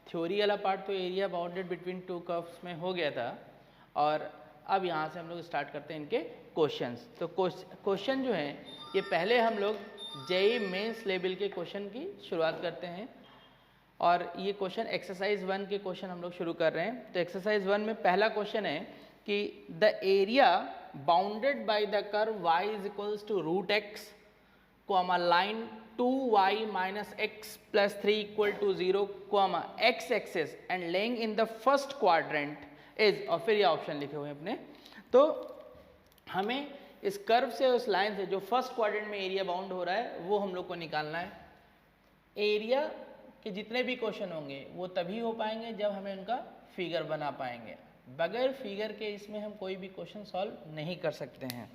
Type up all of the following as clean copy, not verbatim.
Theory वाला part तो area bounded between two curves में हो गया था, और अब यहाँ से हम लोग स्टार्ट करते हैं इनके क्वेश्चंस। तो क्वेश्चन जो हैं ये पहले हम लोग जेईई मेंस लेवल के क्वेश्चन की शुरुआत करते हैं, और ये क्वेश्चन एक्सरसाइज 1 के क्वेश्चन हम लोग शुरू कर रहे हैं। तो एक्सरसाइज 1 में पहला क्वेश्चन है कि the area bounded by the curve y is equals to root x comma line 2y minus x plus 3 equal to 0 comma x axis and laying in the first quadrant is, और फिर ये option लिखे हुए हैं अपने। तो हमें इस कर्व से, उस लाइन से जो फर्स्ट क्वाड्रेंट में एरिया बाउंड हो रहा है वो हम लोग को निकालना है। एरिया के जितने भी क्वेश्चन होंगे वो तभी हो पाएंगे जब हमें उनका फिगर बना पाएंगे, बगैर फिगर के इसमें हम कोई भी क्वेश्चन सॉल्व नहीं कर सकते हैं।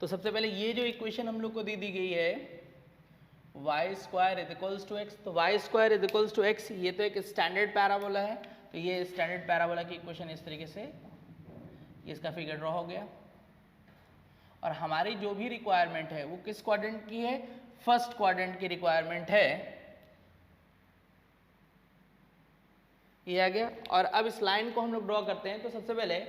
तो सबसे पहले ये जो इक्वेशन हम लोग को दी गई है y square is equals to x, तो y square is equals to x, ये तो एक स्टैंडर्ड पैराबोला है। तो ये स्टैंडर्ड पैराबोला की इक्वेशन इस तरीके से, इसका फिगर ड्रॉ हो गया। और हमारी जो भी रिक्वायरमेंट है वो किस क्वाड्रेंट की है, फर्स्ट क्वाड्रेंट की रिक्वायरमेंट है, ये आ गया। और अब इस लाइन को हम लोग ड्रॉ करते हैं। तो सबसे पहले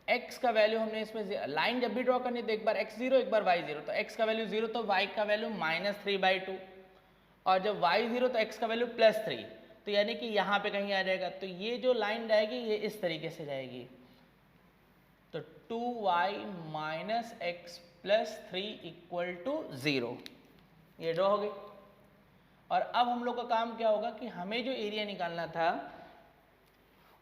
x का वैल्यू हमने इसमें, लाइन जब भी ड्रॉ करनी तो एक बार x 0 एक बार y 0, तो x का वैल्यू 0 तो y का वैल्यू -3/2, और जब y 0 तो x का वैल्यू +3, तो यानी कि यहाँ पे कहीं आ जाएगा। तो ये जो लाइन रहेगी ये इस तरीके से जाएगी, तो 2y minus x plus 3 equal to 0, ये ड्रॉ हो गई। और अब हम लोग का काम क्या होगा कि हमें जो एरिया निकालना था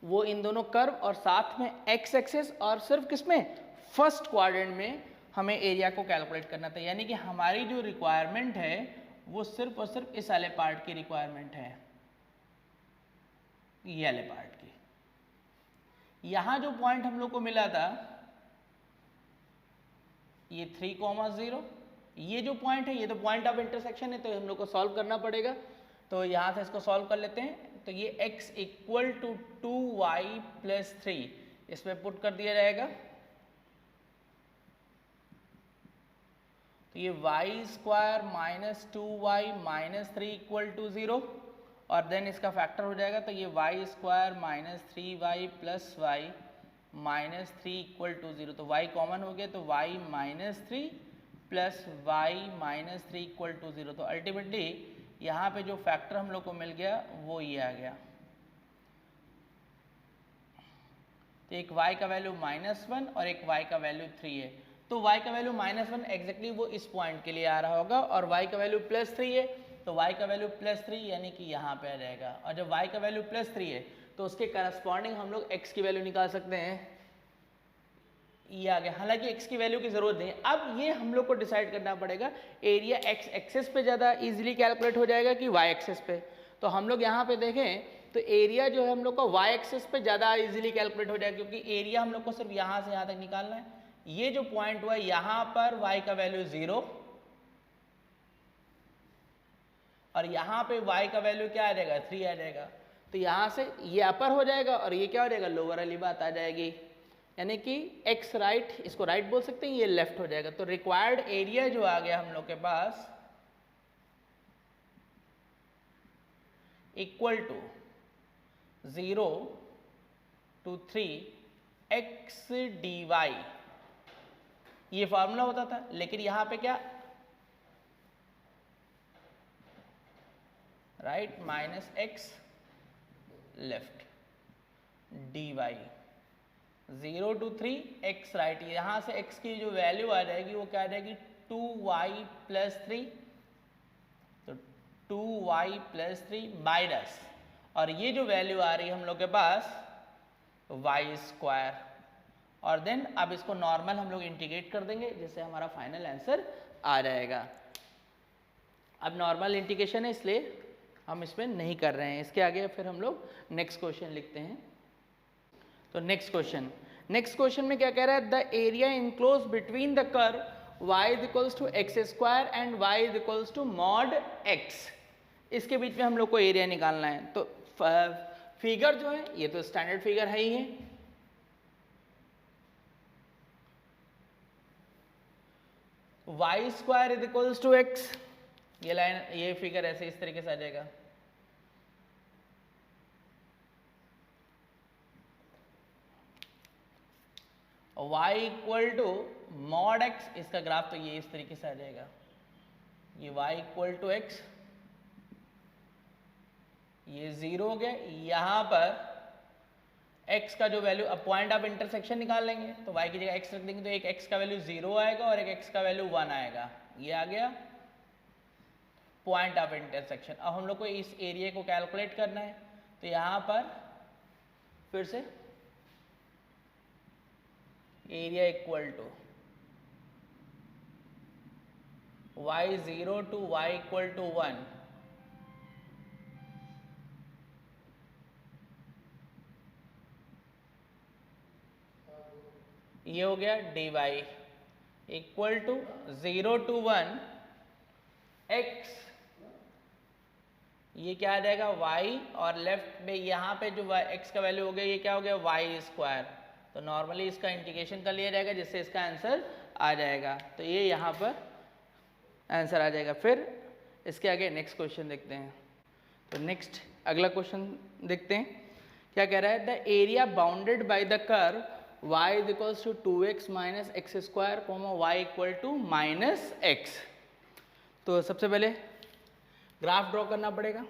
वो इन दोनों कर्व और साथ में एक्स एक्सेस और सिर्फ किसमें, फर्स्ट क्वाड्रेंट में हमें एरिया को कैलकुलेट करना था। यानी कि हमारी जो रिक्वायरमेंट है वो सिर्फ और सिर्फ इस वाले पार्ट की रिक्वायरमेंट है, ये वाले पार्ट की। यहां जो पॉइंट हम लोग को मिला था ये 3,0, ये जो पॉइंट है ये तो पॉइंट ऑफ इंटरसेक्शन है, तो हम लोग को सॉल्व करना पड़ेगा। तो यहां से इसको सॉल्व कर लेते हैं। तो ये x equal to 2y plus 3 इसमें पुट कर दिया जाएगा। तो ये y square minus 2y minus 3 equal to 0, और देन इसका फैक्टर हो जाएगा। तो ये y square minus 3y plus y minus 3 equal to 0, तो y कॉमन हो गया, तो y minus 3 plus y minus 3 equal to 0। तो अल्टीमेटली यहाँ पे जो फैक्टर हम लोग को मिल गया वो ये आ गया। तो एक y का वैल्यू -1 और एक y का वैल्यू 3 है। तो y का वैल्यू -1 एग्जैक्टली वो इस पॉइंट के लिए आ रहा होगा, और y का वैल्यू +3 है, तो y का वैल्यू +3 यानी कि यहाँ पे आ जाएगा। और जब y का वैल्यू +3 है तो उसके करस्पॉन्डिंग हम लोग x की वैल्यू निकाल सकते हैं, ये आ गया। हालांकि x की वैल्यू की जरूरत नहीं है। अब ये हम लोग को डिसाइड करना पड़ेगा एरिया x एक्सेस पे ज़्यादा इजीली कैलकुलेट हो जाएगा कि y एक्सेस पे। तो हम लोग यहाँ पे देखें तो एरिया जो है हम लोग का y एक्सेस पे ज़्यादा इजीली कैलकुलेट हो जाएगा, क्योंकि एरिया हम लोग को सिर्फ यहाँ से यहाँ तक निकालना है। ये जो पॉइंट हुआ यहाँ पर y का वैल्यू 0, और यहाँ पे y का वैल्यू क्या आ जाएगा, 3 आ जाएगा। तो यहाँ से ये अपर हो जाएगा और ये क्या हो जाएगा, लोअर वाली बात आ जाएगी। यानी कि x राइट, इसको राइट बोल सकते हैं, ये लेफ्ट हो जाएगा। तो रिक्वायर्ड एरिया जो आ गया हम लोग के पास equal to 0 to 3 x dy, ये फॉर्मूला होता था। लेकिन यहाँ पे क्या, right minus x left dy 0 to 3 x right, यहाँ से x की जो वैल्यू आ जाएगी वो क्या आ जाएगी, 2y प्लस 3, तो 2y प्लस 3 माइनस, और ये जो वैल्यू आ रही है हम लोग के पास y स्क्वायर, और देन अब इसको नॉर्मल हम लोग इंटीग्रेट कर देंगे जिससे हमारा फाइनल आंसर आ जाएगा। अब नॉर्मल इंटीग्रेशन है इसलिए हम इसमें नहीं कर रहे हैं। इसके आगे फिर हम लोग नेक्स्ट क्वेश्चन लिखते हैं। तो नेक्स्ट क्वेश्चन में क्या कह रहा है, the area enclose between the curve y is equals to x square and y is equals to mod x, इसके बीच में हम लोग को एरिया निकालना है। तो फिगर जो है ये तो स्टैंडर्ड फिगर है ही है, y स्क्वायर इज इक्वल्स टू एक्स, ये लाइन, ये फिगर ऐसे इस तरीके से आ जाएगा। y equal to mod x, इसका ग्राफ तो ये इस तरीके से आ जाएगा, ये y इक्वल टू x, ये 0 हो गया। यहाँ पर x का जो वैल्यू, अब पॉइंट ऑफ इंटरसेक्शन निकाल लेंगे, तो y की जगह x रख देंगे, तो एक x का वैल्यू 0 आएगा और एक x का वैल्यू 1 आएगा, ये आ गया पॉइंट ऑफ इंटरसेक्शन। अब हम लोग को इस एरिया को कैलकुलेट करना है, तो यहाँ पर फिर से area equal to y0 to y equal to 1, ये हो गया dy equal to 0 to 1 x, ये क्या आ जाएगा y, और लेफ्ट में यहाँ पे जो x का वैल्यू हो गया ये क्या हो गया y स्क्वायर। तो नॉर्मली इसका इंटीग्रेशन कर लिया जाएगा जिससे इसका आंसर आ जाएगा, तो ये यहाँ पर आंसर आ जाएगा। फिर इसके आगे नेक्स्ट क्वेश्चन देखते हैं। तो नेक्स्ट अगला क्वेश्चन देखते हैं, क्या कह रहा है, the area bounded by the curve y is equals to 2x minus x square comma y equal to minus x. तो सबसे पहले ग्राफ ड्रॉ करना पड़ेगा।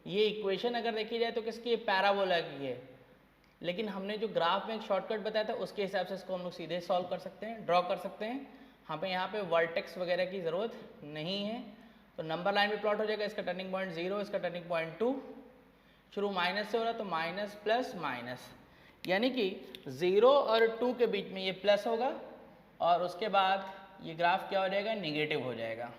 ये इक्वेशन अगर देखी जाए तो किसकी है, पैराबोला की है, लेकिन हमने जो ग्राफ में एक शॉर्टकट बताया था उसके हिसाब से इसको हम लोग सीधे सॉल्व कर सकते हैं, ड्रॉ कर सकते हैं। हमें यहाँ पे वर्टेक्स वगैरह की ज़रूरत नहीं है, तो नंबर लाइन पे प्लॉट हो जाएगा। इसका टर्निंग पॉइंट 0, इसका टर्निंग पॉइंट 2, शुरू माइनस से हो रहा तो माइनस प्लस माइनस, यानी कि 0 और 2 के बीच में ये प्लस होगा और उसके बाद ये ग्राफ क्या हो जाएगा, निगेटिव हो जाएगा।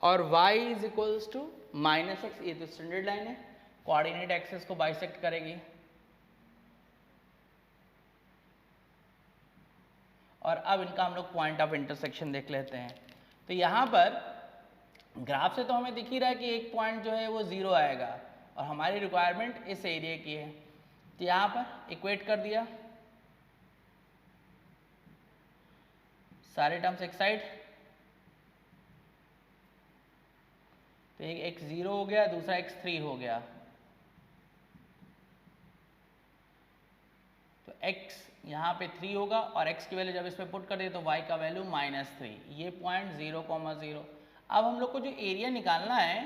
और y is equals to minus x, ये तो स्टैंडर्ड लाइन है, कोऑर्डिनेट एक्सिस को बाइसेक्ट करेगी। और अब इनका हम लोग पॉइंट ऑफ इंटरसेक्शन देख लेते हैं। तो यहाँ पर ग्राफ से तो हमें दिख ही रहा है कि एक पॉइंट जो है वो 0 आएगा और हमारी रिक्वायरमेंट इस एरिया की है, तो यहाँ पर इक्वेट कर दिया सारे टर्म्स एक साइड, तो एक x 0 हो गया, दूसरा x 3 हो गया, तो x यहाँ पे 3 होगा और x की वैल्यू जब इस पे पुट कर दे तो y का वैल्यू -3, ये पॉइंट 0,0। अब हम लोग को जो एरिया निकालना है,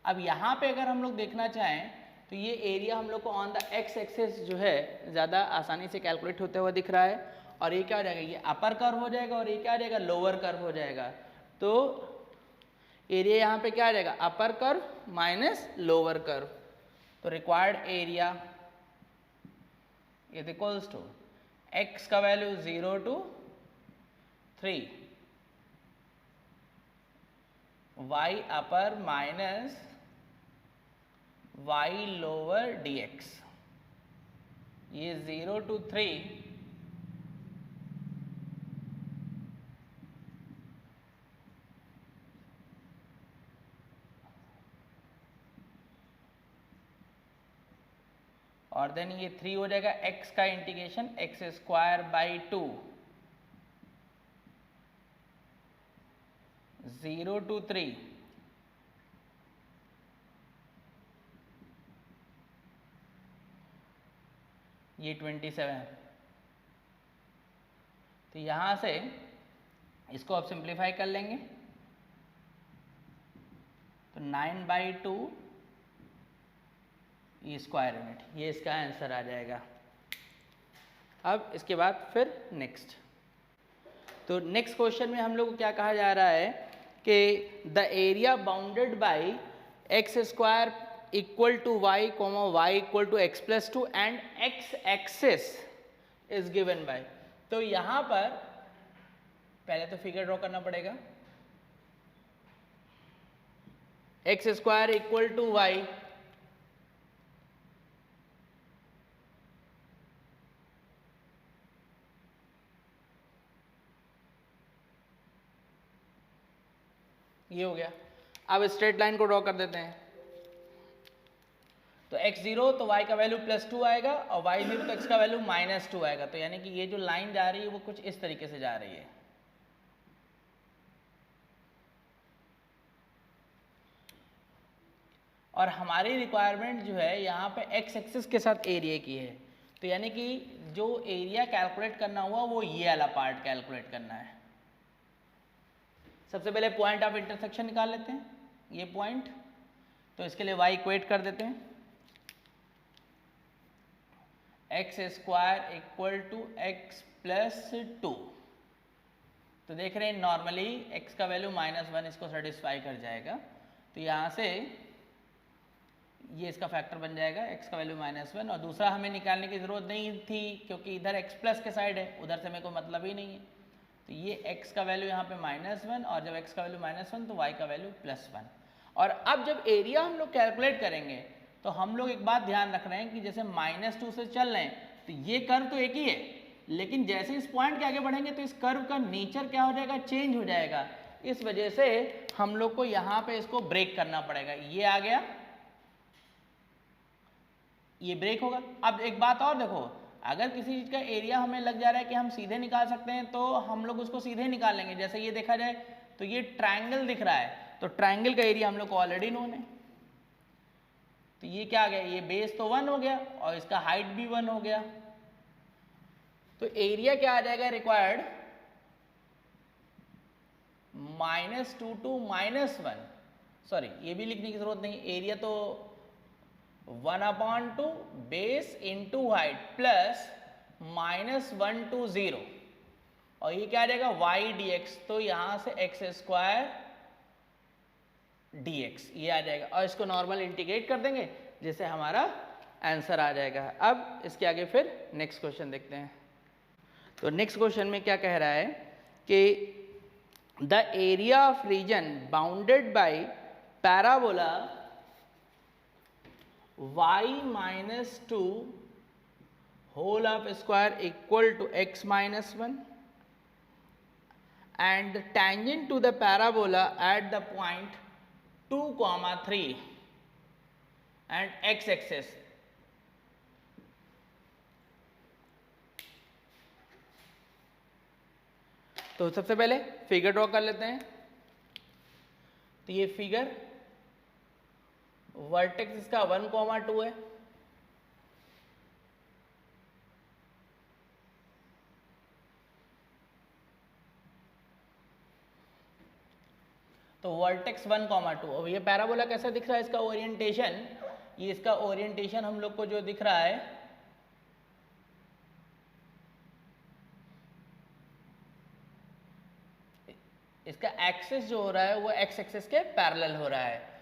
अब यहाँ पे अगर हम लोग देखना चाहें तो ये एरिया हम लोग को ऑन द x एक्सिस जो है ज़्यादा आसानी से कैलकुलेट होते हुए दिख रहा है, और ये क्या हो जाएगा, ये अपर कर्व हो जाएगा और ये क्या हो जाएगा, लोअर कर्व हो जाएगा। तो एरिया यहाँ पे क्या आ जाएगा, upper curve minus lower curve, तो required area is equals to x का value 0 to 3, y upper minus y lower dx, ये 0 to 3 और देन ये 3 हो जाएगा x का integration x square by 2, 0 to 3, ये 27। तो यहाँ से इसको आप सिंप्लीफाई कर लेंगे तो 9/2 ये स्क्वायर यूनिट, ये इसका आंसर आ जाएगा। अब इसके बाद फिर नेक्स्ट, तो नेक्स्ट क्वेश्चन में हम लोग को क्या कहा जा रहा है कि the area bounded by x square equal to y comma y equal to x plus 2 and x axis is given by. तो यहाँ पर पहले तो फिगर ड्रॉ करना पड़ेगा, x square equal to y, ये हो गया। अब स्ट्रेट लाइन को ड्रॉ कर देते हैं, तो x0 तो y का वैल्यू +2 आएगा और y0 तो x का वैल्यू -2 आएगा। तो यानी कि ये जो लाइन जा रही है वो कुछ इस तरीके से जा रही है। और हमारी रिक्वायरमेंट जो है यहाँ पे x एक्सिस के साथ एरिया की है। तो यानी कि जो एरिया कैलकुलेट करना हुआ वो ये वाला पार्ट कैलकुलेट करना है। सबसे पहले पॉइंट ऑफ इंटरसेक्शन निकाल लेते हैं, ये पॉइंट। तो इसके लिए y इक्वेट कर देते हैं, x² = x + 2। तो देख रहे हैं नॉर्मली x का वैल्यू -1 इसको सेटिस्फाई कर जाएगा। तो यहाँ से ये इसका फैक्टर बन जाएगा, x का वैल्यू -1। और दूसरा हमें निकालने की ज़रूरत नहीं थी क्योंकि इधर x प्लस के साइड है, उधर से मेरे को मतलब ही नहीं है। तो ये x का वैल्यू यहाँ पे -1 और जब x का वैल्यू -1 तो y का वैल्यू +1। और अब जब एरिया हम लोग कैलकुलेट करेंगे तो हम लोग एक बात ध्यान रख रहे हैं कि जैसे -2 से चल रहे हैं तो ये कर्व तो एक ही है, लेकिन जैसे इस पॉइंट के आगे बढ़ेंगे तो इस कर्व का नेचर क्या हो जाएगा, चेंज हो जाएगा। इस वजह से हम लोग को यहाँ पे इसको ब्रेक करना पड़ेगा। ये आ गया, ये ब्रेक होगा। अब एक बात और देखो, अगर किसी चीज़ का एरिया हमें लग जा रहा है कि हम सीधे निकाल सकते हैं तो हम लोग उसको सीधे निकाल लेंगे। जैसे ये देखा जाए तो ये ट्रायंगल दिख रहा है, तो ट्रायंगल का एरिया हम लोग को ऑलरेडी नोन है। तो ये क्या आ गया, ये बेस तो 1 हो गया और इसका हाइट भी 1 हो गया। तो एरिया क्या आ जाएगा रिक्वायर्ड, -2 to -1। सॉरी, ये भी लिखने की जरूरत नहीं, एरिया तो 1/2 base into height plus -1 to 0 और ये क्या आ जाएगा y dx। तो यहां से x² dx ये आ जाएगा और इसको नॉर्मल इंटीग्रेट कर देंगे जिससे हमारा आंसर आ जाएगा। अब इसके आगे फिर नेक्स्ट क्वेश्चन देखते हैं। तो नेक्स्ट क्वेश्चन में क्या कह रहा है कि the area of region bounded bye parabola y-2 whole of square equal to x -1 and the tangent to the parabola at the point 2, 3 and x axis। तो सबसे पहले फिगर ड्रॉ कर लेते हैं। तो ये फिगर वर्टेक्स इसका 1, 2 है, तो वर्टेक्स 1, 2। अब ये पैराबोला कैसा दिख रहा है, इसका ओरिएंटेशन, ये इसका ओरिएंटेशन हम लोग को जो दिख रहा है इसका एक्सिस जो हो रहा है वो एक्स एक्सिस के पैरेलल हो रहा है।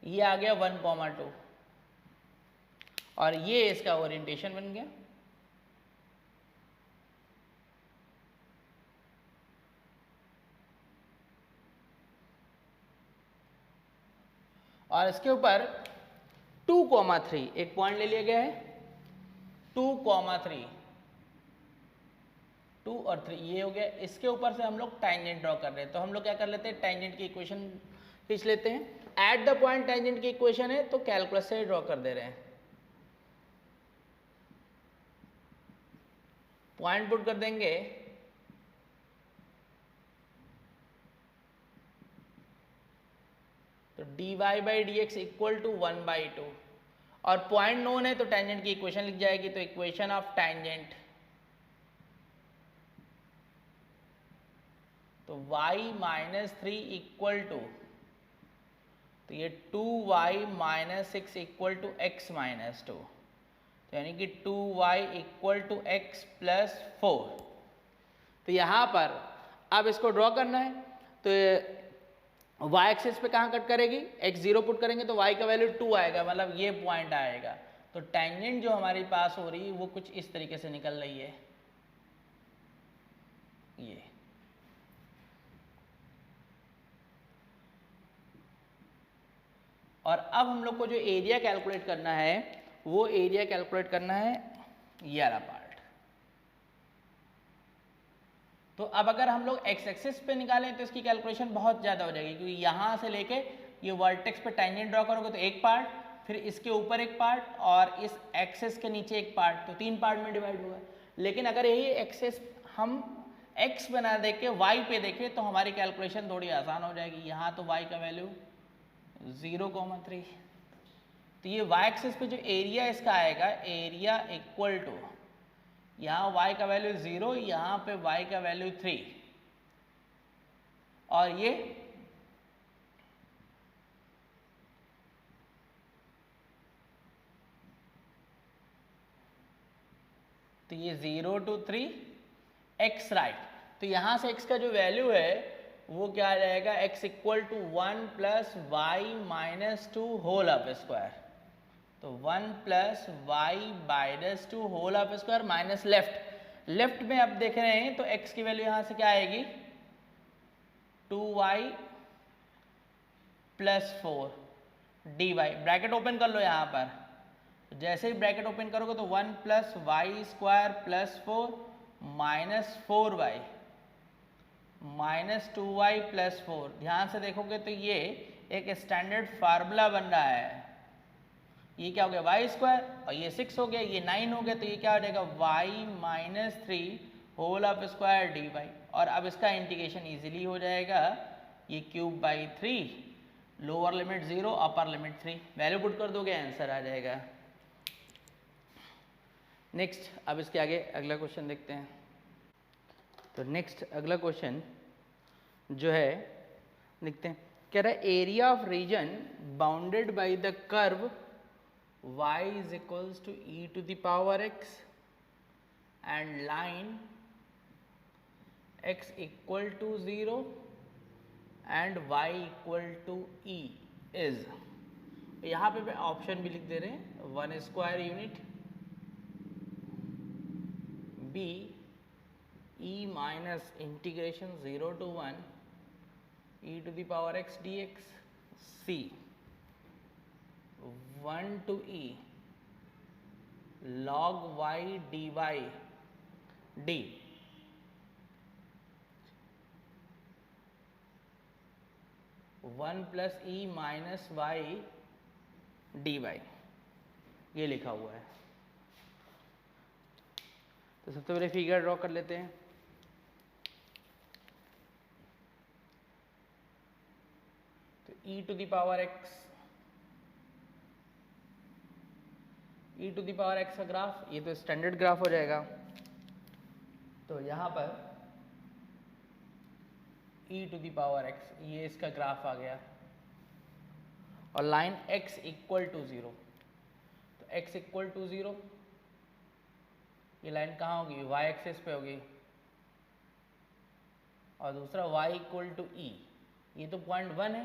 ये आ गया 1, 2 और ये इसका ओरिएंटेशन बन गया। और इसके ऊपर 2, 3 एक पॉइंट ले लिया गया है, 2, 3 2 और 3 ये हो गया। इसके ऊपर से हम लोग टैंजेंट ड्रॉ कर रहे हैं, तो हम लोग क्या कर लेते हैं, टैंजेंट की इक्वेशन खींच लेते हैं। एट द पॉइंट टैंजेंट की इक्वेशन है तो कैलकुलस से ड्रॉ कर दे रहे हैं। पॉइंट पुट कर देंगे, तो dy/dx = 1/2 और पॉइंट नोन है तो टैंजेंट की इक्वेशन लिख जाएगी। तो इक्वेशन ऑफ टैंजेंट, तो y-3 = तो ये 2y - 6 = x - 2, तो यानी कि 2y = x + 4। तो यहाँ पर अब इसको ड्रॉ करना है, तो y एक्सिस पे कहाँ कट करेगी, x0 पुट करेंगे तो y का वैल्यू 2 आएगा, मतलब ये पॉइंट आएगा। तो टेंजेंट जो हमारे पास हो रही है वो कुछ इस तरीके से निकल रही है, ये। और अब हम लोग को जो एरिया कैलकुलेट करना है वो एरिया कैलकुलेट करना है ये वाला पार्ट। तो अब अगर हम लोग एक्स एक्सिस पे निकालें तो इसकी कैलकुलेशन बहुत ज़्यादा हो जाएगी, क्योंकि यहाँ से लेके ये वर्टेक्स पे टेंजेंट ड्रॉ करोगे तो एक पार्ट, फिर इसके ऊपर एक पार्ट और इस एक्सिस के नीचे एक पार्ट, तो 3 पार्ट में डिवाइड होगा। लेकिन अगर यही एक्सिस हम x बना दे के y पे देखें तो हमारी कैलकुलेशन थोड़ी आसान हो जाएगी। यहाँ तो y का वैल्यू 0,3, तो ये y एक्सिस पे जो एरिया इसका आएगा, एरिया इक्वल टू यहाँ y का वैल्यू 0, यहाँ पे y का वैल्यू 3, और ये तो ये 0 to 3 x राइट। तो यहाँ से x का जो वैल्यू है वो क्या आ जाएगा, x equal to 1 plus y minus 2 whole up square. तो 1 plus y minus 2 whole up square minus left में अब देख रहे हैं तो x की वैल्यू यहाँ से क्या आएगी, 2y plus 4 dy। Bracket open कर लो यहाँ पर, जैसे ही ब्रैकेट ओपन करोगे तो 1 plus y square plus 4 minus 4y minus 2y plus 4। ध्यान से देखोगे तो ये एक स्टैंडर्ड फार्मूला बन रहा है। ये क्या हो गया, वाई स्क्वायर, और ये 6 हो गया, ये 9 हो गया, तो ये क्या हो जाएगा, y minus 3 whole up square d y. और अब इसका इंटीग्रेशन इजीली हो जाएगा, ये cube by 3, lower limit 0 upper limit 3, value put कर दोगे आंसर आ जाएगा। नेक्स्ट, अब इसके आगे अगला क्वेश्चन देखते हैं। तो नेक्स्ट अगला क्वेश्चन जो है देखते हैं, कह रहा है area of region bounded by the curve y is equals to e to the power x and line x equal to 0 and y equal to e is, यहाँ पे ऑप्शन भी लिख दे रहे हैं, 1 square unit, b e minus integration 0 to 1 e to the power x dx, c 1 to e log y dy d, one plus e minus y d y, ये लिखा हुआ है। तो सबसे पहले फिगर ड्रॉ कर लेते हैं। तो e to the power x, e to the power x का ग्राफ, ये तो स्टैंडर्ड ग्राफ हो जाएगा। तो यहाँ पर e to the power x, ये इसका ग्राफ आ गया, और लाइन x इक्वल टू 0, तो x इक्वल टू 0, ये लाइन कहाँ होगी, y एक्सिस पे होगी, और दूसरा y इक्वल टू e, ये तो पॉइंट 1 है,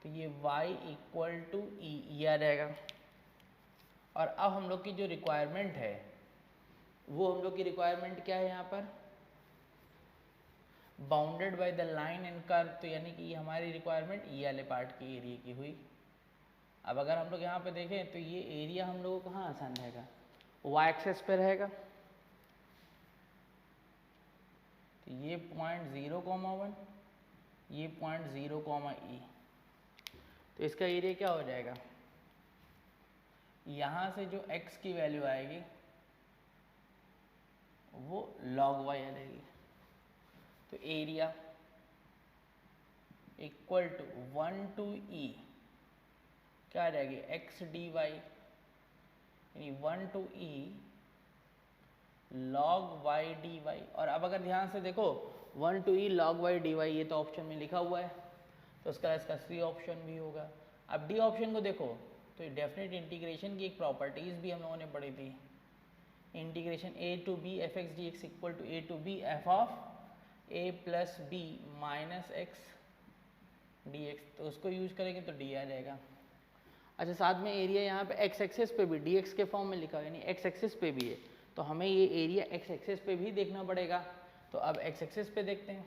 तो ये y इक्वल टू e, ये आ जाएगा। और अब हम लोग की जो रिक्वायरमेंट है, वो हम लोग की रिक्वायरमेंट क्या है यहाँ पर, bounded by the line and curve, तो यानी कि ये हमारी रिक्वायरमेंट ई वाले पार्ट की एरिया की हुई। अब अगर हम लोग यहाँ पे देखें तो ये एरिया हम लोगों को कहाँ आसान रहेगा, y एक्सिस पे रहेगा, तो ये पॉइंट 0,1, ये पॉइंट 0,e, तो इसका एरिया क्या हो जाएगा, यहाँ से जो x की वैल्यू आएगी वो log y आ जाएगी। तो area equal to 1 to e क्या आ जाएगी, x dy, यानी 1 to e log y dy। और अब अगर ध्यान से देखो 1 to e log y dy, ये तो ऑप्शन में लिखा हुआ है, तो इसका सी ऑप्शन भी होगा। अब डी ऑप्शन को देखो तो डेफिनेट इंटीग्रेशन की एक प्रॉपर्टीज भी हम लोगों ने पढ़ी थी, integration a to b f x d x equal to a to b f of a plus b minus x d x, तो उसको यूज करेंगे तो डी आ जाएगा। अच्छा, साथ में एरिया यहाँ पे x एक्सिस पे भी डी एक्स के फॉर्म में लिखा है, यानी x एक्सिस पे भी है, तो हमें ये एरिया x एक्सिस पे भी देखना पड़ेगा। तो अब x एक्सिस पे देखते हैं,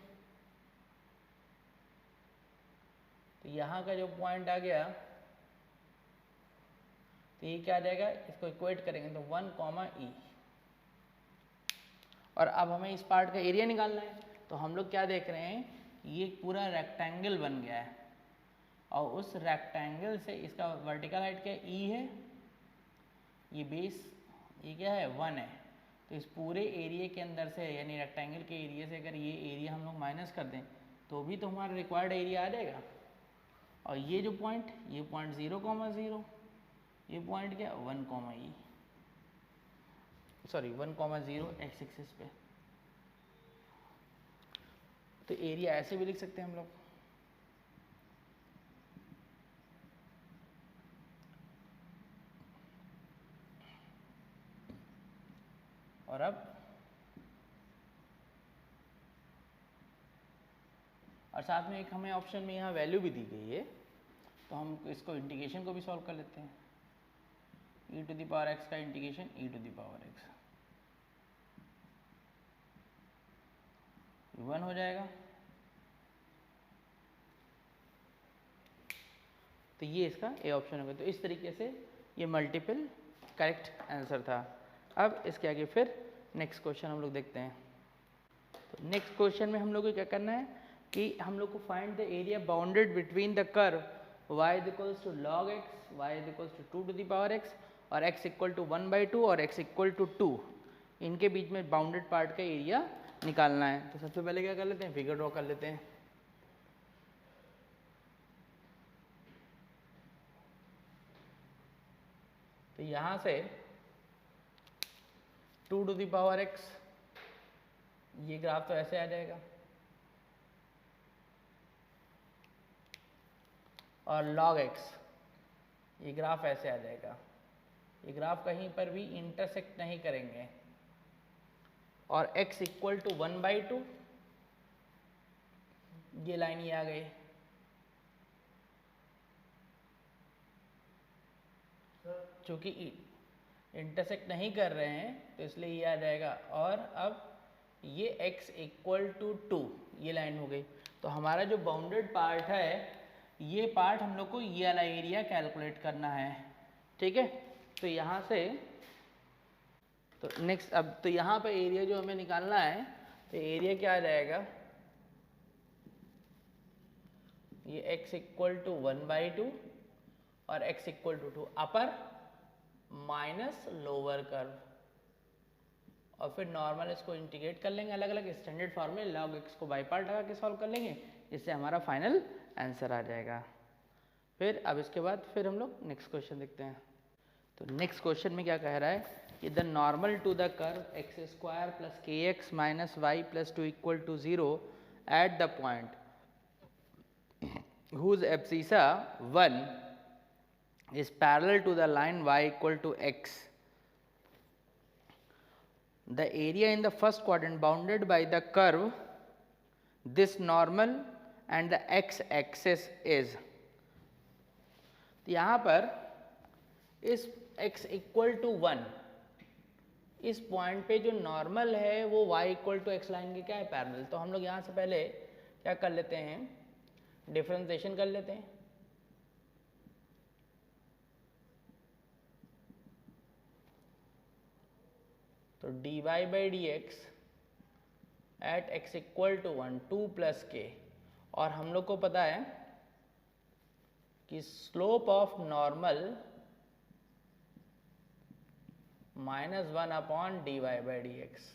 तो यहाँ का जो पॉइंट आ गया, तो ये क्या आ जाएगा, इसको इक्वेट करेंगे तो 1, e, और अब हमें इस पार्ट का एरिया निकालना है। तो हम लोग क्या देख रहे हैं, ये पूरा रेक्टेंगल बन गया है और उस रेक्टेंगल से इसका वर्टिकल हाइट क्या है, ई है, ये बेस ये क्या है 1 है। तो इस पूरे एरिया के अंदर से यानी रेक्टेंगल के एरिया से अगर ये एरिया हम लोग माइनस कर दें तो भी तो हमारा रिक्वायर्ड एरिया आ जाएगा। और ये जो पॉइंट, ये पॉइंट 0,0, ये पॉइंट क्या 1, सॉरी 1,0 एक्स एक्सिस पे। तो एरिया ऐसे भी लिख सकते हैं हम लोग। और अब और साथ में एक हमें ऑप्शन में यहाँ वैल्यू भी दी गई है, तो हम इसको इंटीग्रेशन को भी सॉल्व कर लेते हैं। e to the power x का integration e to the power x 1 हो जाएगा। तो ये इसका ए ऑप्शन होगा। तो इस तरीके से ये मल्टीपल करेक्ट आंसर था। अब इसके आगे फिर नेक्स्ट क्वेश्चन हम लोग देखते हैं। तो नेक्स्ट क्वेश्चन में हम लोग को क्या करना है कि हम लोग को find the area bounded between the curve y equals to log x, y equals to 2 to the power x और x इक्वल टू 1/2 और x इक्वल टू 2, इनके बीच में बाउंडेड पार्ट का एरिया निकालना है। तो सबसे पहले क्या कर लेते हैं, फिगर ड्रॉ कर लेते हैं। तो यहाँ से 2 टू द पावर x, ये ग्राफ तो ऐसे आ जाएगा और log x, ये ग्राफ ऐसे आ जाएगा। ये ग्राफ कहीं पर भी इंटरसेक्ट नहीं करेंगे और x इक्वल टू 1/2, ये लाइन ये आ गई। चूंकि इंटरसेक्ट नहीं कर रहे हैं तो इसलिए ये आ जाएगा। और अब ये x इक्वल टू 2, ये लाइन हो गई। तो हमारा जो बाउंडेड पार्ट है, ये पार्ट हम लोग को ये वाला एरिया कैलकुलेट करना है, ठीक है। तो यहाँ से तो नेक्स्ट, अब तो यहाँ पे एरिया जो हमें निकालना है, तो एरिया क्या आ जाएगा, ये x इक्वल टू 1/2 और x equal to 2 upper minus lower curve, और फिर नॉर्मल इसको इंटीग्रेट कर लेंगे अलग अलग स्टैंडर्ड फॉर्म में, log x को बाई पार्ट लगा के सॉल्व कर लेंगे, जिससे हमारा फाइनल आंसर आ जाएगा। फिर अब इसके बाद फिर हम लोग नेक्स्ट क्वेश्चन देखते हैं। तो नेक्स्ट क्वेश्चन में क्या कह रहा है कि the normal to the curve x² + kx - y + 2 equal to 0 at the point whose abscissa 1 is parallel to the line y equal to x. The area in the first quadrant bounded by the curve this normal and the x axis is. तो यहाँ पर इस x equal to 1, इस point पे जो normal है वो y equal to x line के क्या है, पैरेलल। तो हम लोग यहाँ से पहले क्या कर लेते हैं, डिफरेंशिएशन कर लेते हैं। तो dy by d x at x equal to 1 2 + k, और हम लोग को पता है कि slope of normal -1 dy by d x,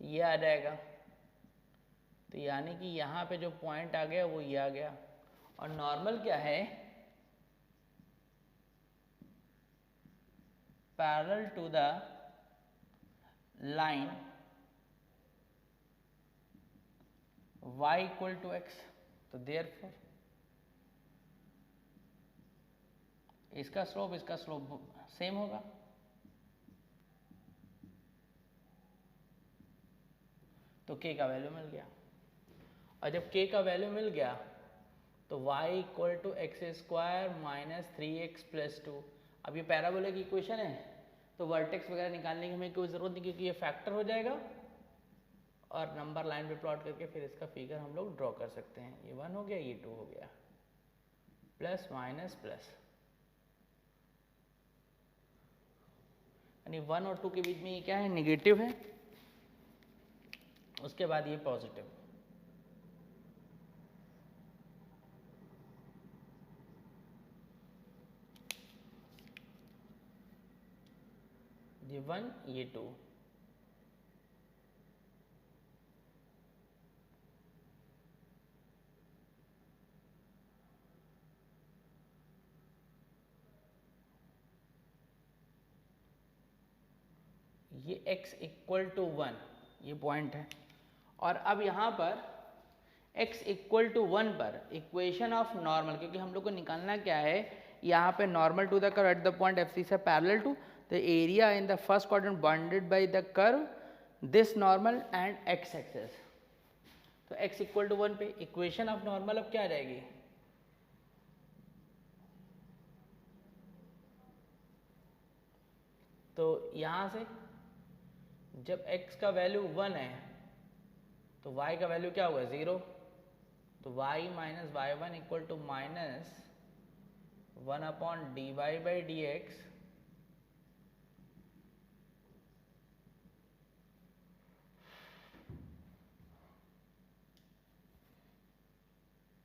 ये आ जाएगा। तो यानी कि यहाँ पे जो पॉइंट आ गया वो ये आ गया। और नॉर्मल क्या है, parallel to the line y equal to x। तो देयरफॉर इसका स्लोप सेम होगा। तो k का वैल्यू मिल गया, और जब k का वैल्यू मिल गया तो y equal to x² - 3x + 2। अब ये पैराबोला की इक्वेशन है, तो वर्टेक्स वगैरह निकालने की हमें कोई ज़रूरत नहीं, क्योंकि ये फैक्टर हो जाएगा और नंबर लाइन पे प्लॉट करके फिर इसका फिगर हम लोग ड्रॉ कर सकते हैं। ये 1 हो गया, ये 2 हो गया, प्लस माइनस प्लस, यानी 1 और 2 के बीच में ये क्या है, निगेटिव है। उसके बाद ये पॉजिटिव, ये 1 ये 2, ये x इक्वल टू 1, ये पॉइंट है। और अब यहाँ पर x इक्वल टू 1 पर इक्वेशन ऑफ नॉर्मल, क्योंकि हम लोग को निकालना क्या है, यहाँ पे normal to the curve at the point f c से parallel to the area in the first quadrant bounded by the curve this normal and x axis. तो x इक्वल टू 1 पे इक्वेशन ऑफ नॉर्मल अब क्या आ जाएगी, तो यहाँ से जब x का वैल्यू 1 है तो y का वैल्यू क्या होगा 0, तो y minus y one equal to minus 1 upon d y by d x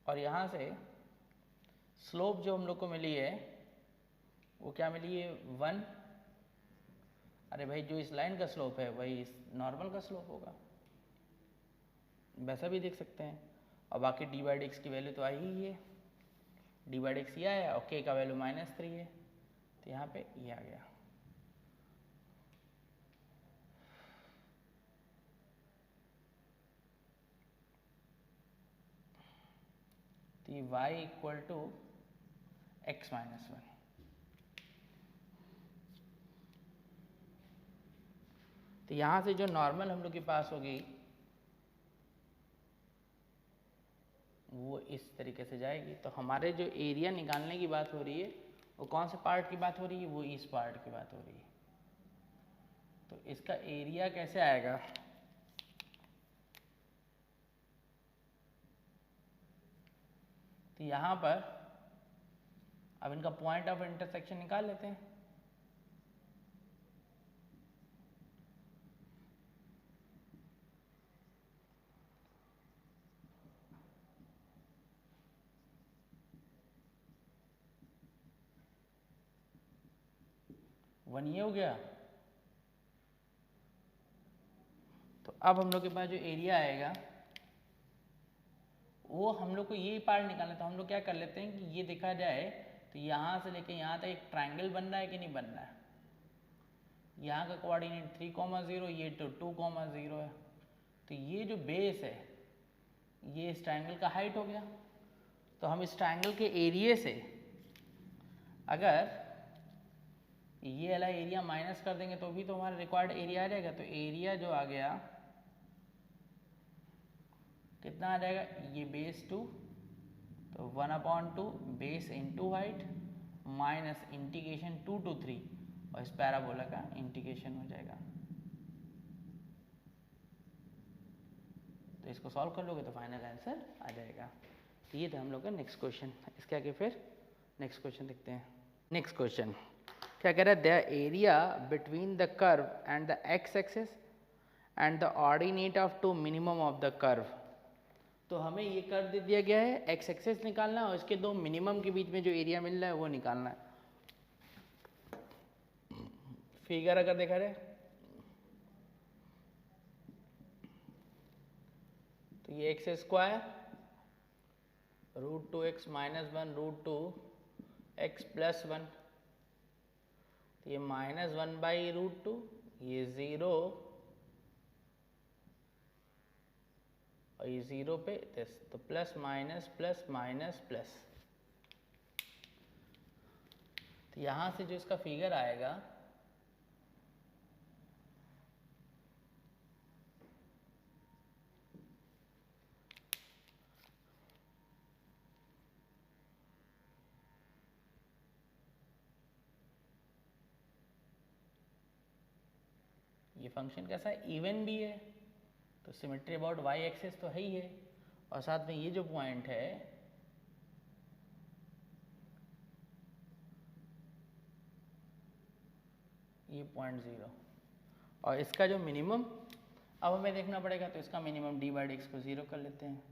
और यहाँ से स्लोप जो हम लोग को मिली है वो क्या मिली है 1। अरे भाई जो इस लाइन का स्लोप है वही इस नॉर्मल का स्लोप होगा, वैसा भी देख सकते हैं। और बाकी डी बाई डी एक्स की वैल्यू तो आई ही है, डी बाई डी एक्स ये आया और के का वैल्यू -3 है, तो यहाँ पे ये आ गया। तो ये y equal to x minus 1। तो यहाँ से जो नॉर्मल हम लोग के पास होगी वो इस तरीके से जाएगी। तो हमारे जो एरिया निकालने की बात हो रही है वो कौन से पार्ट की बात हो रही है, वो इस पार्ट की बात हो रही है। तो इसका एरिया कैसे आएगा, तो यहाँ पर अब इनका पॉइंट ऑफ इंटरसेक्शन निकाल लेते हैं। वन ये हो गया। तो अब हम लोग के पास जो एरिया आएगा वो हम लोग को ये पार्ट निकालना है। तो हम लोग क्या कर लेते हैं कि ये देखा जाए तो यहाँ से लेके यहाँ तक एक ट्रायंगल बन रहा है कि नहीं बन रहा है। यहाँ का कोऑर्डिनेट 3,0, ये तो 2,0 है। तो ये जो बेस है ये इस ट्रायंगल का हाइट हो गया। तो हम इस ट्रायंगल के एरिया से अगर ये वाला एरिया माइनस कर देंगे तो भी तो हमारा रिक्वायर्ड एरिया आ जाएगा। तो एरिया जो आ गया कितना आ जाएगा, ये बेस 2, तो 1/2 base into height minus integration 2 to 3 और इस पैराबोला का इंटीग्रेशन हो जाएगा। तो इसको सॉल्व कर लोगे तो फाइनल आंसर आ जाएगा। तो ये था हम लोग का नेक्स्ट क्वेश्चन। इसके आगे फिर नेक्स्ट क्वेश्चन देखते हैं। नेक्स्ट क्वेश्चन क्या कह रहा है, the area between the curve and the x axis and the ordinate of to minimum of the curve. तो हमें ये कर्व दे दिया गया है, एक्स एक्सिस निकालना है और इसके दो मिनिमम के बीच में जो एरिया मिल रहा है वो निकालना है। फिगर अगर देखा जाए तो ये एक्स स्क्वायर √2x - 1 √2x + 1, तो ये -1/√2, ये 0 और ये 0 पे दिस, तो plus minus plus minus plus. तो यहाँ से जो इसका फिगर आएगा ये फंक्शन कैसा है, इवन भी है, तो सिमेट्री अबाउट वाई एक्सिस तो है ही है, और साथ में ये जो पॉइंट है ये 0.0 और इसका जो मिनिमम अब हमें देखना पड़ेगा, तो इसका मिनिमम d/dx को 0 कर लेते हैं।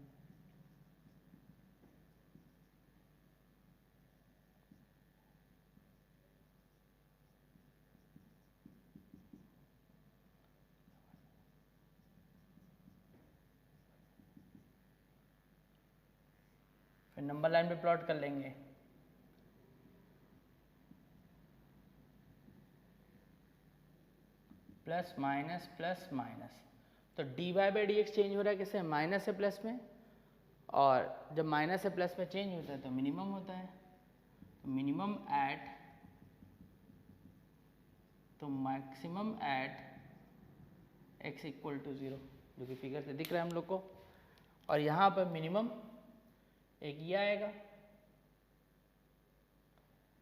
फिर नंबर लाइन पे प्लॉट कर लेंगे। प्लस माइनस, तो dy/dx चेंज हो रहा है किससे, माइनस से प्लस में, और जब माइनस से प्लस में चेंज होता है तो मिनिमम होता है, तो मिनिमम एट, तो maximum at x equal to 0, जो कि फिगर से दिख रहा है हम लोग को। और यहाँ पर मिनिमम एक ये आएगा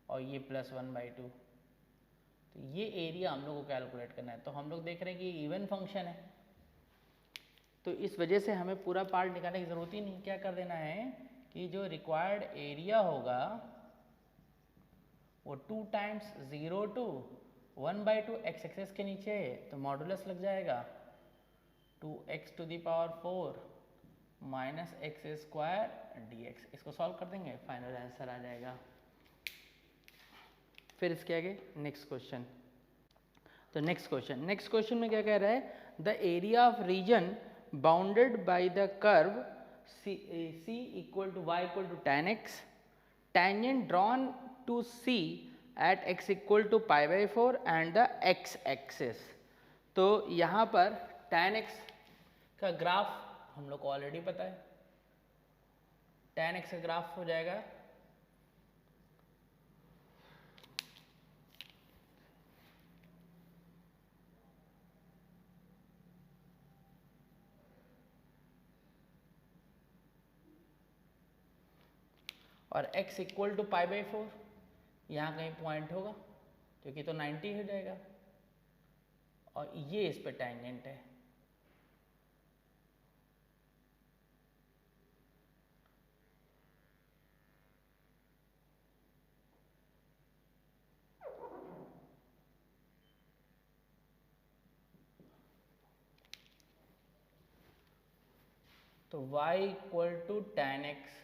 और ये +1/2, तो ये एरिया हम लोग को कैलकुलेट करना है। तो हम लोग देख रहे हैं कि इवन फंक्शन है, तो इस वजह से हमें पूरा पार्ट निकालने की ज़रूरत ही नहीं। क्या कर देना है कि जो रिक्वायर्ड एरिया होगा वो 2 टाइम्स 0 to 1/2 x एक्सेस के नीचे है, तो मॉडुलस लग जाएगा 2x⁴ माइनस x² dx। इसको सॉल्व कर देंगे, फाइनल आंसर आ जाएगा। फिर इसके आगे नेक्स्ट क्वेश्चन। तो नेक्स्ट क्वेश्चन में क्या कह रहा है, the area of region bounded by the curve c equal to y equal to tan x, tangent drawn to c at x equal to π/4 and the x axis. तो यहाँ पर tan x का graph हम लोग को already पता है, tan x का ग्राफ हो जाएगा और x इक्वल टू π/4, यहाँ कहीं पॉइंट होगा क्योंकि तो 90 हो जाएगा, और ये इस पे टेंजेंट है। तो y equal to tan x,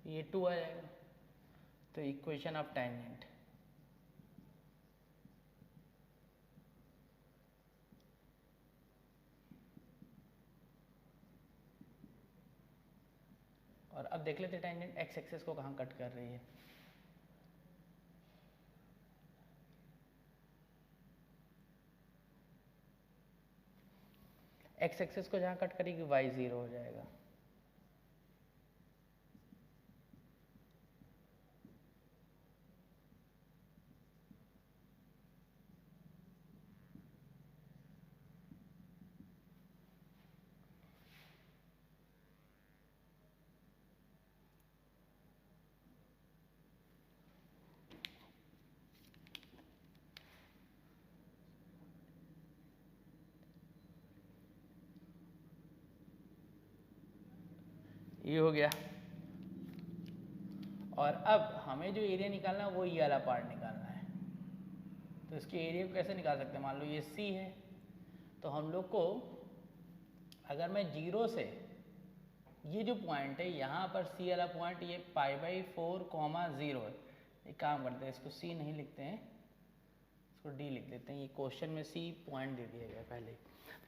ये 2 आ जाएगा, तो इक्वेशन ऑफ टेंजेंट। और अब देख लेते टेंजेंट x एक्सिस को कहाँ कट कर रही है। x एक्सिस को जहाँ कट करेगी y 0 हो जाएगा, ये हो गया। और अब हमें जो एरिया निकालना है वो ये वाला पार्ट निकालना है। तो इसके एरिया को कैसे निकाल सकते हैं, मान लो ये C है, तो हम लोग को अगर मैं 0 से ये जो पॉइंट है यहाँ पर C वाला पॉइंट ये π/4, 0 है। एक काम करते हैं, इसको C नहीं लिखते हैं, इसको D लिख देते हैं। ये क्वेश्चन में C पॉइंट दे दिया गया पहले।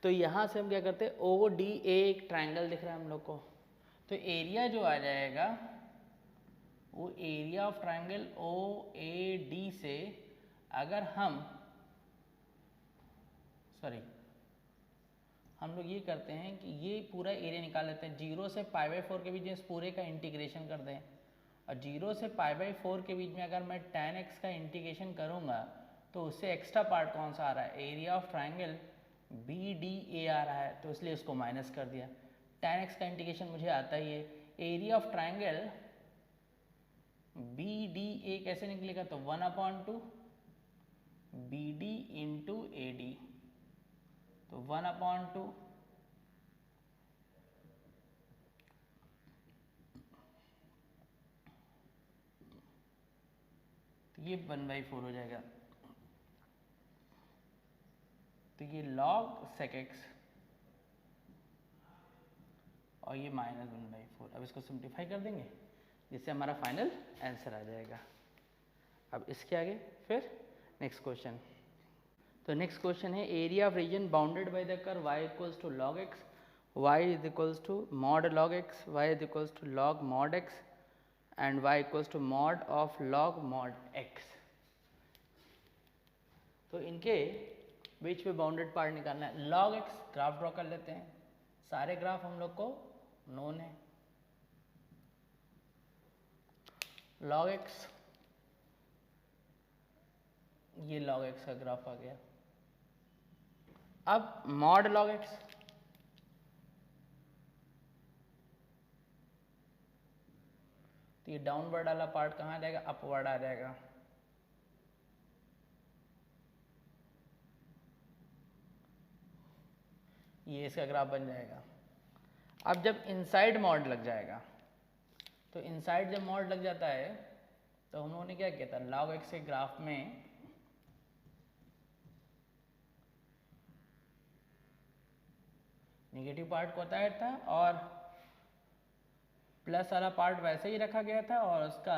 तो यहाँ से हम क्या करते हैं, ODA एक ट्रायंगल दिख रहा है हम लोग को, तो एरिया जो आ जाएगा वो एरिया ऑफ ट्रायंगल OAD से अगर हम लोग ये करते हैं कि ये पूरा एरिया निकाल लेते हैं, 0 से π/4 के बीच में इस पूरे का इंटीग्रेशन कर दें, और 0 से π/4 के बीच में अगर मैं tan x का इंटीग्रेशन करूँगा तो उससे एक्स्ट्रा पार्ट कौन सा आ रहा है, एरिया ऑफ ट्रायंगल BDA आ रहा है, तो इसलिए उसको माइनस कर दिया। tan x का इंटीग्रेशन मुझे आता ही है, एरिया ऑफ ट्रायंगल BDA कैसे निकलेगा, तो 1/2 BD इंटू AD, तो 1/2 तो ये 1/4 हो जाएगा। तो ये log sec x और ये -1/4। अब इसको सिंप्लीफाई कर देंगे जिससे हमारा फाइनल आंसर आ जाएगा। अब इसके आगे फिर नेक्स्ट क्वेश्चन। तो नेक्स्ट क्वेश्चन है area of region bounded by the curve y equals to log x, y is equals to mod log x, y is equals to log mod x and y equals to mod of log mod x। तो इनके बीच में bounded part निकालना है। log x graph draw कर लेते हैं। सारे graph हम लोग को नोन है। log x, ये log x का ग्राफ आ गया। अब mod log x, तो ये डाउनवर्ड वाला पार्ट कहाँ आ जाएगा, अपवर्ड आ जाएगा। ये इसका ग्राफ बन जाएगा। अब जब इनसाइड मॉड लग जाएगा, तो इनसाइड जब मॉड लग जाता है तो हम लोगों ने क्या किया था, log x के ग्राफ में नेगेटिव पार्ट को बताया था और प्लस वाला पार्ट वैसे ही रखा गया था और उसका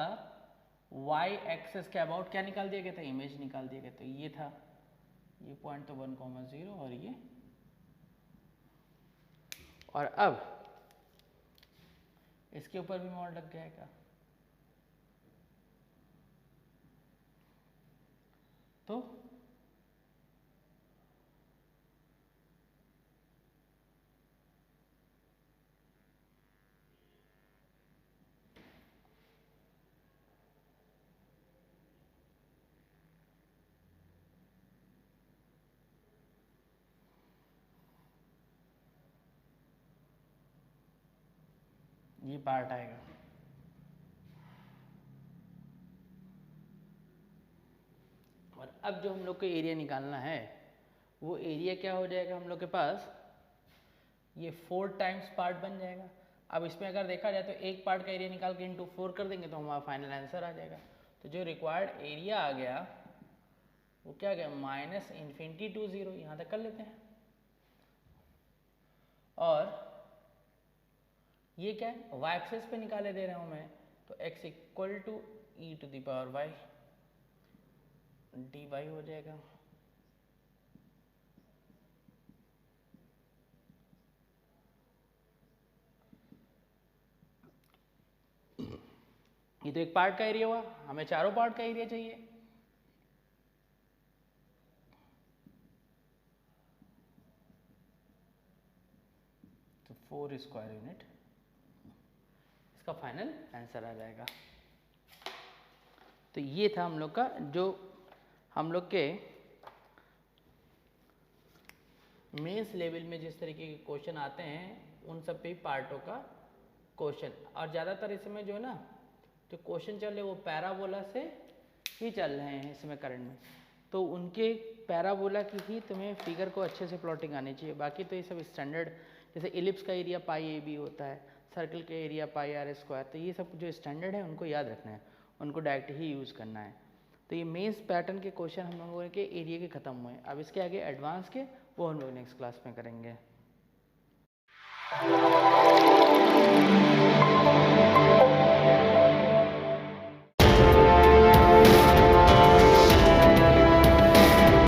y एक्सेस के अबाउट क्या निकाल दिया गया था, इमेज निकाल दिया गया था। ये था, ये पॉइंट तो 1,0 और ये। और अब इसके ऊपर भी मॉड लग जाएगा। तो ये पार्ट आएगा। और अब जो हम लोग को एरिया निकालना है वो एरिया क्या हो जाएगा हम लोग के पास, ये 4 टाइम्स पार्ट बन जाएगा। अब इसमें अगर देखा जाए तो एक पार्ट का एरिया निकाल के इंटू 4 कर देंगे तो हमारा फाइनल आंसर आ जाएगा। तो जो रिक्वायर्ड एरिया आ गया वो क्या गया, -∞ to 0, यहाँ तक कर लेते हैं। और ये क्या है, y एक्सेस पे निकाले दे रहा हूँ मैं, तो x equal to e⁻y dy हो जाएगा। ये तो एक पार्ट का एरिया हुआ, हमें चारों पार्ट का एरिया चाहिए। तो 4 स्क्वायर यूनिट इसका फाइनल आंसर आ जाएगा। तो ये था हम लोग का, जो हम लोग के मेंस लेवल में जिस तरीके के क्वेश्चन आते हैं उन सब पे पार्टों का क्वेश्चन। और ज़्यादातर इसमें जो है ना, जो क्वेश्चन चल रहे वो पैराबोला से ही चल रहे हैं इसमें करंट में, तो उनके पैराबोला की ही तुम्हें फिगर को अच्छे से प्लॉटिंग आनी चाहिए। बाकी तो ये सब स्टैंडर्ड, जैसे इलिप्स का एरिया π/AB होता है, सर्कल का एरिया πr², तो ये सब जो स्टैंडर्ड है उनको याद रखना है, उनको डायरेक्ट ही यूज़ करना है। तो ये मेंस पैटर्न के क्वेश्चन हम लोगों के एरिया के ख़त्म हुए। अब इसके आगे एडवांस के वो हम लोग नेक्स्ट क्लास में करेंगे।